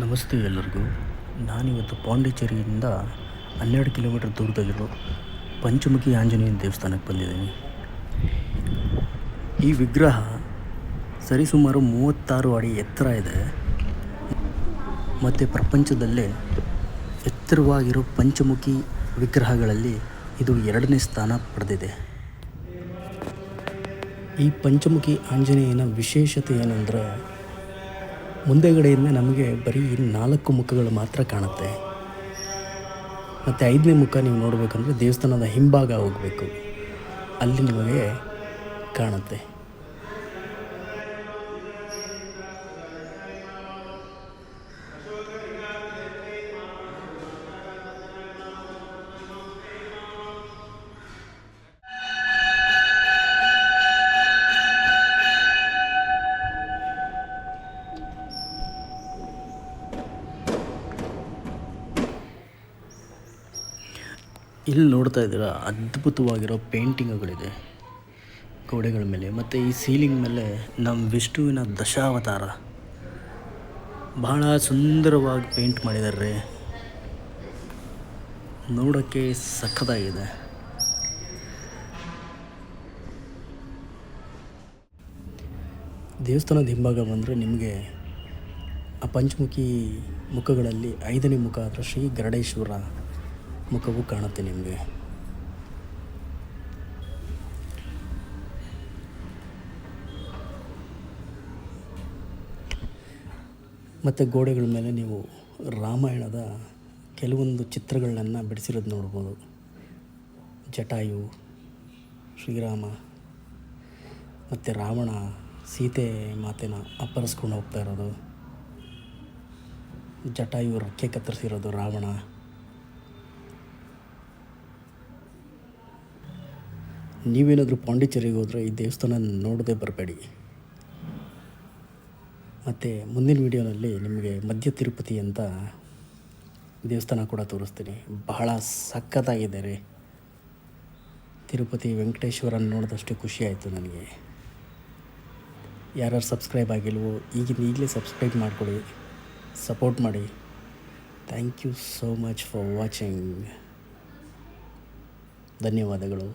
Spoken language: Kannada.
ನಮಸ್ತೆ ಎಲ್ಲರಿಗೂ. ನಾನಿವತ್ತು ಪಾಂಡಿಚೇರಿಯಿಂದ 12 ಕಿಲೋಮೀಟರ್ ದೂರದಲ್ಲಿರೋ ಪಂಚಮುಖಿ ಆಂಜನೇಯನ ದೇವಸ್ಥಾನಕ್ಕೆ ಬಂದಿದ್ದೀನಿ. ಈ ವಿಗ್ರಹ ಸರಿಸುಮಾರು 36 ಅಡಿ ಎತ್ತರ ಇದೆ ಮತ್ತು ಪ್ರಪಂಚದಲ್ಲೇ ಎತ್ತರವಾಗಿರೋ ಪಂಚಮುಖಿ ವಿಗ್ರಹಗಳಲ್ಲಿ ಇದು 2ನೇ ಸ್ಥಾನ ಪಡೆದಿದೆ. ಈ ಪಂಚಮುಖಿ ಆಂಜನೇಯನ ವಿಶೇಷತೆ ಏನಂದರೆ, ಮುಂದೆಗಡೆಯಿಂದ ನಮಗೆ ಬರೀ 4 ಮುಖಗಳು ಮಾತ್ರ ಕಾಣುತ್ತೆ. ಮತ್ತು 5ನೇ ಮುಖ ನೀವು ನೋಡಬೇಕಂದ್ರೆ ದೇವಸ್ಥಾನದ ಹಿಂಭಾಗ ಹೋಗಬೇಕು, ಅಲ್ಲಿ ನಿಮಗೆ ಕಾಣುತ್ತೆ. ಇಲ್ಲಿ ನೋಡ್ತಾ ಇದ್ದೀರಾ, ಅದ್ಭುತವಾಗಿರೋ ಪೇಂಟಿಂಗ್ಗಳಿದೆ ಗೋಡೆಗಳ ಮೇಲೆ. ಮತ್ತು ಈ ಸೀಲಿಂಗ್ ಮೇಲೆ ನಮ್ಮ ವಿಷ್ಣುವಿನ ದಶಾವತಾರ ಬಹಳ ಸುಂದರವಾಗಿ ಪೇಂಟ್ ಮಾಡಿದ್ದಾರೆ. ನೋಡೋಕ್ಕೆ ಸಖತ್ತಾಗಿದೆ. ದೇವಸ್ಥಾನದ ಹಿಂಭಾಗ ಬಂದರೆ ನಿಮಗೆ ಆ ಪಂಚಮುಖಿ ಮುಖಗಳಲ್ಲಿ 5ನೇ ಮುಖ ಆದರೆ ಶ್ರೀ ಗರುಡೇಶ್ವರ ಮುಖವು ಕಾಣುತ್ತೆ ನಿಮಗೆ. ಮತ್ತು ಗೋಡೆಗಳ ಮೇಲೆ ನೀವು ರಾಮಾಯಣದ ಕೆಲವೊಂದು ಚಿತ್ರಗಳನ್ನು ಬಿಡಿಸಿರೋದು ನೋಡ್ಬೋದು. ಜಟಾಯು, ಶ್ರೀರಾಮ ಮತ್ತು ರಾವಣ ಸೀತೆ ಮಾತೆನ ಅಪಹರಿಸ್ಕೊಂಡು ಹೋಗ್ತಾ ಇರೋದು, ಜಟಾಯು ರೆಕ್ಕೆ ಕತ್ತರಿಸಿರೋದು ರಾವಣ. ನೀವೇನಾದರೂ ಪಾಂಡಿಚೇರಿಗೆ ಹೋದರೆ ಈ ದೇವಸ್ಥಾನ ನೋಡದೆ ಬರಬೇಡಿ. ಮತ್ತು ಮುಂದಿನ ವೀಡಿಯೋನಲ್ಲಿ ನಿಮಗೆ ಮಧ್ಯ ತಿರುಪತಿ ಅಂತ ದೇವಸ್ಥಾನ ಕೂಡ ತೋರಿಸ್ತೀನಿ. ಬಹಳ ಸಖತ್ತಾಗಿದೆ ರೀ. ತಿರುಪತಿ ವೆಂಕಟೇಶ್ವರನ ನೋಡಿದಷ್ಟು ಖುಷಿ ಆಯಿತು ನನಗೆ. ಯಾರು ಸಬ್ಸ್ಕ್ರೈಬ್ ಆಗಿಲ್ವೋ ಈಗಲೇ ಸಬ್ಸ್ಕ್ರೈಬ್ ಮಾಡಿಕೊಡಿ, ಸಪೋರ್ಟ್ ಮಾಡಿ. Thank you so much for watching. ಧನ್ಯವಾದಗಳು.